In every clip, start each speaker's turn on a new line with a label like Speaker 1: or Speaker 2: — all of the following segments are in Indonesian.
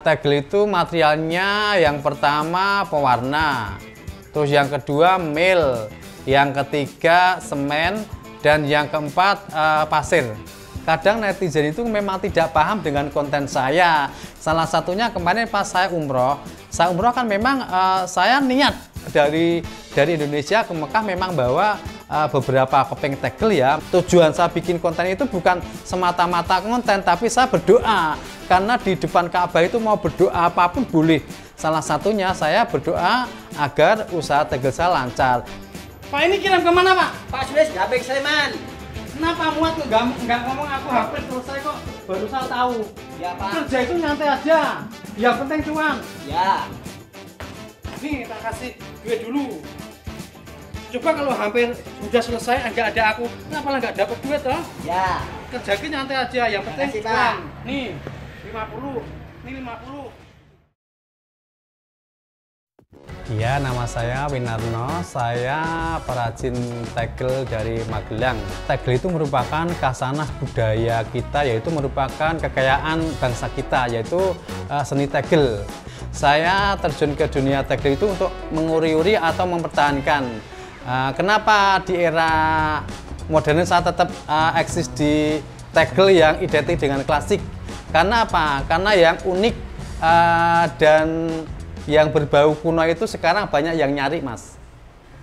Speaker 1: Tegel itu materialnya yang pertama pewarna, terus yang kedua mil, yang ketiga semen, dan yang keempat pasir. Kadang netizen itu memang tidak paham dengan konten saya. Salah satunya kemarin pas saya umroh kan memang saya niat dari Indonesia ke Mekah memang bawa beberapa keping tegel ya. Tujuan saya bikin konten itu bukan semata-mata konten, tapi saya berdoa. Karena di depan Ka'bah itu mau berdoa apapun boleh. Salah satunya saya berdoa agar usaha tegel saya lancar.
Speaker 2: Pak, ini kirim kemana Pak?
Speaker 3: Pak Sulis, HP saya man.
Speaker 2: Kenapa muat tuh nggak ngomong aku hampir selesai kok, baru saya tahu.
Speaker 3: Ya Pak.
Speaker 2: Kerja itu nyantai aja, yang penting cuan.
Speaker 3: Ya.
Speaker 2: Nih tak kasih duit dulu. Coba kalau hampir sudah selesai nggak ada aku, kenapa nggak dapat duit toh?
Speaker 3: Ya.
Speaker 2: Kerja itu nyantai aja, yang penting
Speaker 3: Makasih,
Speaker 2: cuan.
Speaker 3: Pak.
Speaker 2: Nih 50, ini 50.
Speaker 1: Ya, nama saya Winarno, saya perajin tegel dari Magelang. Tegel itu merupakan khasanah budaya kita, yaitu merupakan kekayaan bangsa kita, yaitu seni tegel. Saya terjun ke dunia tegel itu untuk menguri-uri atau mempertahankan. Kenapa di era modern saya tetap eksis di tegel yang identik dengan klasik? Karena apa? Karena yang unik dan yang berbau kuno itu sekarang banyak yang nyari, Mas.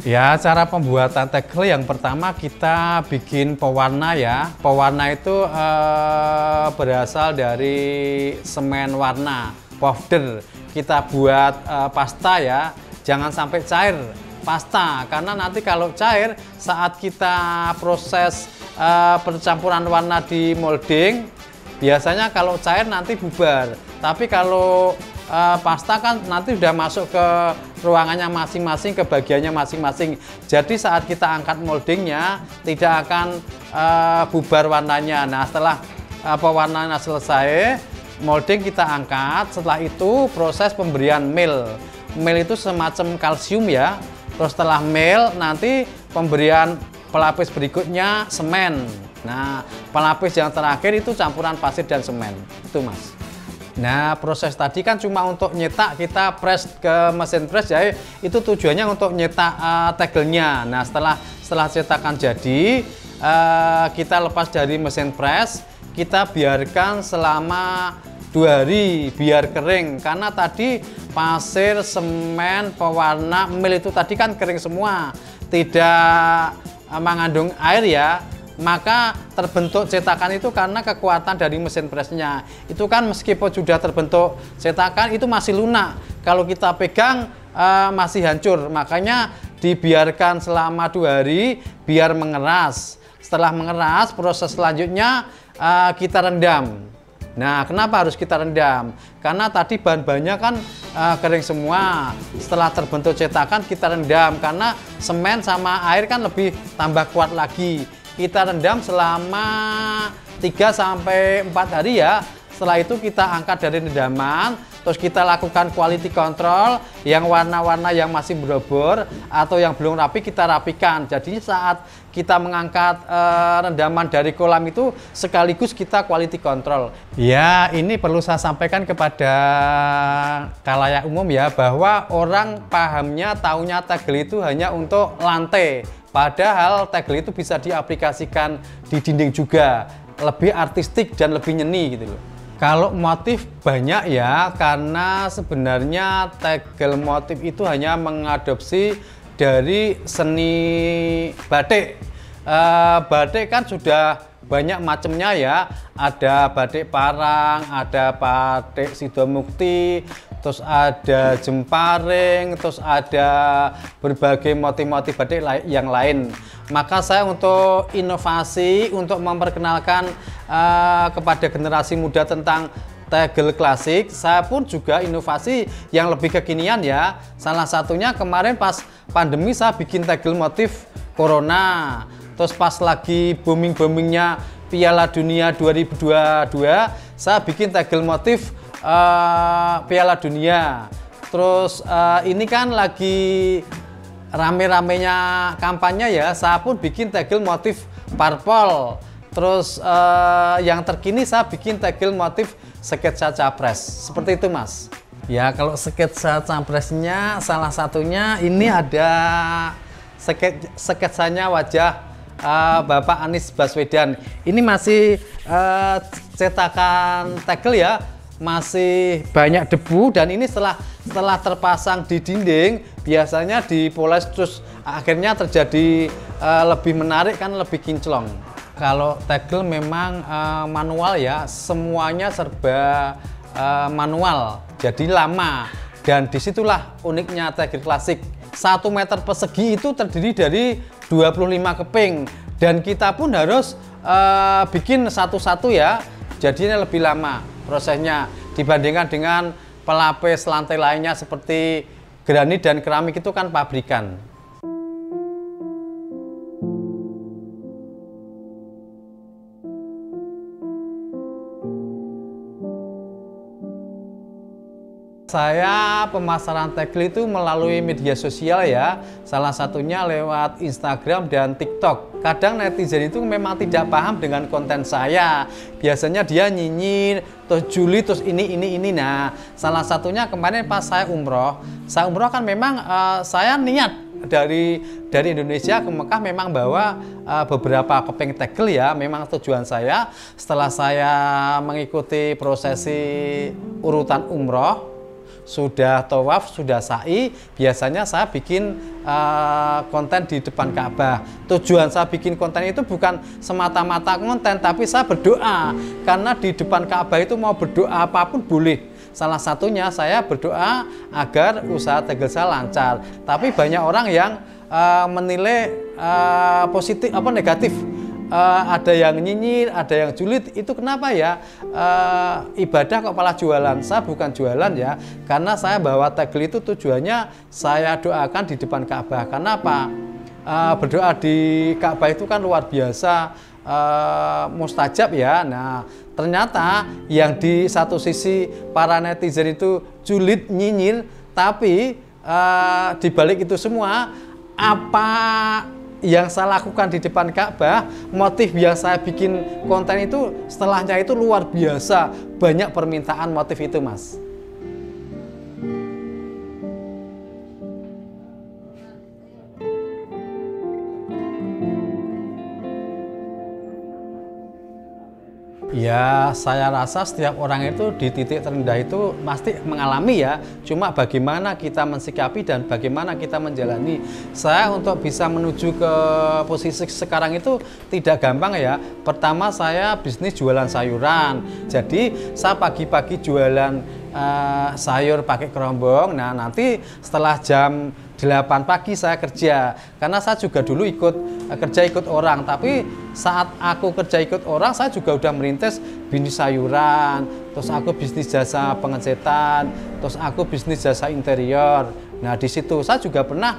Speaker 1: Ya, cara pembuatan tegel yang pertama kita bikin pewarna ya. Pewarna itu berasal dari semen warna, powder. Kita buat pasta ya, jangan sampai cair pasta. Karena nanti kalau cair saat kita proses percampuran warna di molding, biasanya kalau cair nanti bubar. Tapi kalau pasta kan nanti sudah masuk ke ruangannya masing-masing, ke bagiannya masing-masing. Jadi saat kita angkat moldingnya tidak akan bubar warnanya. Nah, setelah pewarnaan selesai, molding kita angkat. Setelah itu proses pemberian mil. Mil itu semacam kalsium ya. Terus setelah mil nanti pemberian pelapis berikutnya semen. Nah, pelapis yang terakhir itu campuran pasir dan semen. Itu, Mas. Nah, proses tadi kan cuma untuk nyetak, kita press ke mesin press ya, itu tujuannya untuk nyetak tegelnya. Nah, setelah cetakan jadi, kita lepas dari mesin press, kita biarkan selama 2 hari biar kering. Karena tadi pasir, semen, pewarna, mil itu tadi kan kering semua, tidak mengandung air ya. Maka terbentuk cetakan itu karena kekuatan dari mesin presnya. Itu kan meskipun sudah terbentuk cetakan itu masih lunak. Kalau kita pegang masih hancur. Makanya dibiarkan selama 2 hari biar mengeras. Setelah mengeras, proses selanjutnya kita rendam. Nah, kenapa harus kita rendam? Karena tadi bahan-bahannya kan kering semua. Setelah terbentuk cetakan kita rendam. Karena semen sama air kan lebih tambah kuat lagi. Kita rendam selama 3-4 hari ya. Setelah itu kita angkat dari rendaman, terus kita lakukan quality control. Yang warna-warna yang masih berobor atau yang belum rapi kita rapikan. Jadi saat kita mengangkat rendaman dari kolam itu sekaligus kita quality control. Ya, ini perlu saya sampaikan kepada khalayak umum ya, bahwa orang pahamnya taunya tegel itu hanya untuk lantai. Padahal tegel itu bisa diaplikasikan di dinding juga, lebih artistik dan lebih nyeni gitu loh. Kalau motif banyak ya, karena sebenarnya tegel motif itu hanya mengadopsi dari seni batik. Batik kan sudah banyak macamnya ya, ada batik parang, ada batik sidomukti, terus ada jemparing, terus ada berbagai motif-motif batik yang lain. Maka saya untuk inovasi, untuk memperkenalkan kepada generasi muda tentang tegel klasik, saya pun juga inovasi yang lebih kekinian ya. Salah satunya kemarin pas pandemi saya bikin tegel motif corona. Terus pas lagi booming-boomingnya Piala Dunia 2022, saya bikin tegel motif Piala Dunia. Terus ini kan lagi rame-ramenya kampanye ya, saya pun bikin tegel motif parpol. Terus yang terkini saya bikin tegel motif sketsa capres. Seperti itu Mas. Ya kalau sketsa capresnya salah satunya ini ada sketsanya wajah Bapak Anies Baswedan. Ini masih cetakan tegel ya, masih banyak debu, dan ini setelah terpasang di dinding biasanya dipoles terus akhirnya terjadi lebih menarik kan, lebih kinclong. Kalau tegel memang manual ya, semuanya serba manual, jadi lama, dan disitulah uniknya tegel klasik. 1 meter persegi itu terdiri dari 25 keping, dan kita pun harus bikin satu-satu ya, jadinya lebih lama prosesnya dibandingkan dengan pelapis lantai lainnya seperti granit dan keramik, itu kan pabrikan. Saya pemasaran tegel itu melalui media sosial ya, salah satunya lewat Instagram dan TikTok. Kadang netizen itu memang tidak paham dengan konten saya. Biasanya dia nyinyir, terus julid, terus ini. Nah, salah satunya kemarin pas saya umroh kan memang saya niat dari Indonesia ke Mekah memang bawa beberapa keping tegel ya, memang tujuan saya. Setelah saya mengikuti prosesi urutan umroh, sudah tawaf, sudah sa'i, biasanya saya bikin konten di depan Ka'bah. Tujuan saya bikin konten itu bukan semata-mata konten, tapi saya berdoa, karena di depan Ka'bah itu mau berdoa apapun boleh. Salah satunya saya berdoa agar usaha tegel saya lancar. Tapi banyak orang yang menilai positif apa negatif. Ada yang nyinyir, ada yang julid. Itu kenapa ya? Ibadah kok malah jualan? Saya bukan jualan ya, karena saya bawa tegel itu tujuannya saya doakan di depan Ka'bah. Karena apa? Berdoa di Ka'bah itu kan luar biasa mustajab ya. Nah, ternyata yang di satu sisi para netizen itu julid, nyinyir, tapi di balik itu semua, apa yang saya lakukan di depan Ka'bah, motif yang saya bikin konten itu, setelahnya itu luar biasa banyak permintaan motif itu Mas. Ya, saya rasa setiap orang itu di titik terendah itu pasti mengalami ya. Cuma bagaimana kita mensikapi dan bagaimana kita menjalani. Saya untuk bisa menuju ke posisi sekarang itu tidak gampang ya. Pertama saya bisnis jualan sayuran. Jadi saya pagi-pagi jualan sayur pakai kerombong. Nah, nanti setelah jam 8 pagi saya kerja, karena saya juga dulu kerja ikut orang, tapi saat aku kerja ikut orang saya juga udah merintis bisnis sayuran, terus aku bisnis jasa pengecetan, terus aku bisnis jasa interior. Nah, di situ saya juga pernah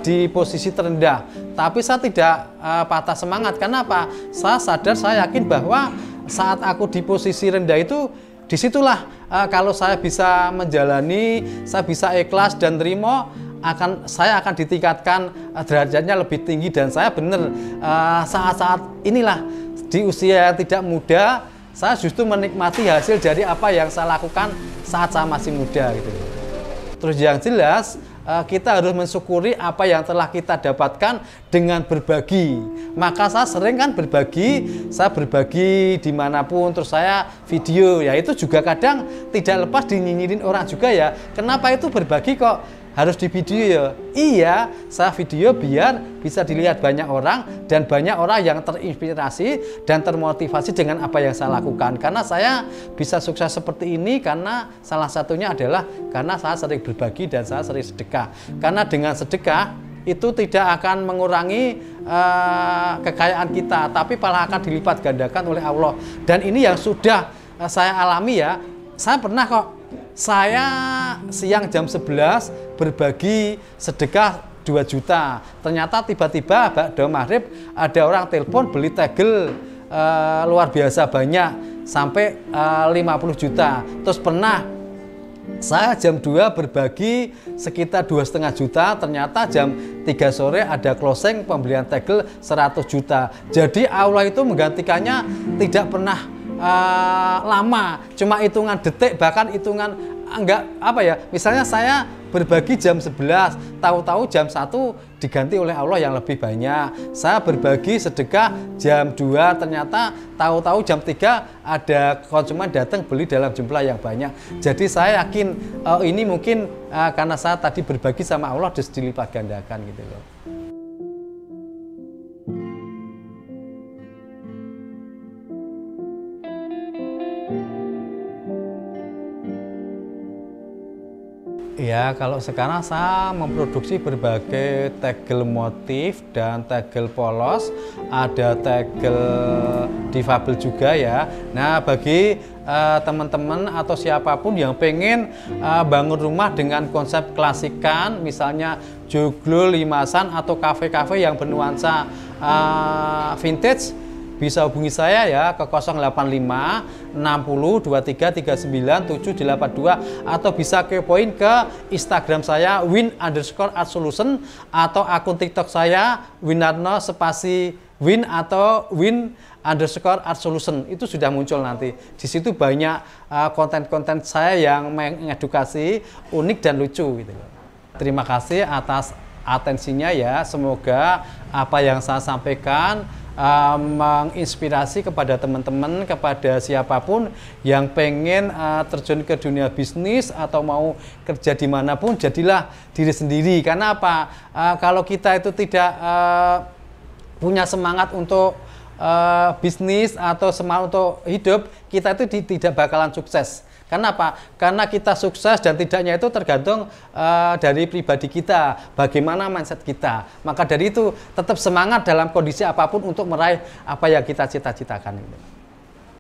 Speaker 1: di posisi terendah, tapi saya tidak patah semangat. Karena apa? Saya sadar, saya yakin bahwa saat aku di posisi rendah itu, disitulah kalau saya bisa menjalani, saya bisa ikhlas dan terima, saya akan ditingkatkan derajatnya lebih tinggi. Dan saya benar saat-saat inilah di usia yang tidak muda, saya justru menikmati hasil dari apa yang saya lakukan saat saya masih muda gitu. Terus yang jelas kita harus mensyukuri apa yang telah kita dapatkan dengan berbagi. Maka saya sering kan berbagi, saya berbagi dimanapun, terus saya video, ya itu juga kadang tidak lepas dinyinyirin orang juga ya. Kenapa itu berbagi kok harus di video ya? Iya, saya video biar bisa dilihat banyak orang, dan banyak orang yang terinspirasi dan termotivasi dengan apa yang saya lakukan. Karena saya bisa sukses seperti ini karena salah satunya adalah karena saya sering berbagi dan saya sering sedekah. Karena dengan sedekah itu tidak akan mengurangi kekayaan kita, tapi malah akan dilipat gandakan oleh Allah. Dan ini yang sudah saya alami ya. Saya pernah kok, saya siang jam 11 berbagi sedekah 2 juta. Ternyata tiba-tiba ba'da maghrib ada orang telepon beli tegel luar biasa banyak sampai 50 juta. Terus pernah saya jam 2 berbagi sekitar 2,5 juta, ternyata jam 3 sore ada closing pembelian tegel 100 juta. Jadi Allah itu menggantikannya tidak pernah lama, cuma hitungan detik, bahkan hitungan enggak apa ya, misalnya saya berbagi jam 11, tahu-tahu jam 1 diganti oleh Allah yang lebih banyak. Saya berbagi sedekah jam 2, ternyata tahu-tahu jam 3 ada konsumen datang beli dalam jumlah yang banyak. Jadi saya yakin ini mungkin karena saya tadi berbagi sama Allah terus dilipat gandakan gitu loh. Ya, kalau sekarang saya memproduksi berbagai tegel motif dan tegel polos, ada tegel difabel juga ya. Nah, bagi teman-teman atau siapapun yang pengen bangun rumah dengan konsep klasikan, misalnya joglo, limasan, atau kafe-kafe yang bernuansa vintage, bisa hubungi saya ya ke 085 60 23 39 782 atau bisa kepoin ke Instagram saya win_art_solution atau akun TikTok saya Winarno spasi win atau win_art solution. Itu sudah muncul nanti. Di situ banyak konten-konten saya yang mengedukasi, unik dan lucu gitu. Terima kasih atas atensinya ya. Semoga apa yang saya sampaikan menginspirasi kepada teman-teman, kepada siapapun yang pengen terjun ke dunia bisnis atau mau kerja dimanapun, jadilah diri sendiri. Karena apa? Kalau kita itu tidak punya semangat untuk bisnis atau semangat untuk hidup, kita itu tidak bakalan sukses. Karena apa? Karena kita sukses dan tidaknya itu tergantung dari pribadi kita, bagaimana mindset kita. Maka dari itu tetap semangat dalam kondisi apapun untuk meraih apa yang kita cita-citakan.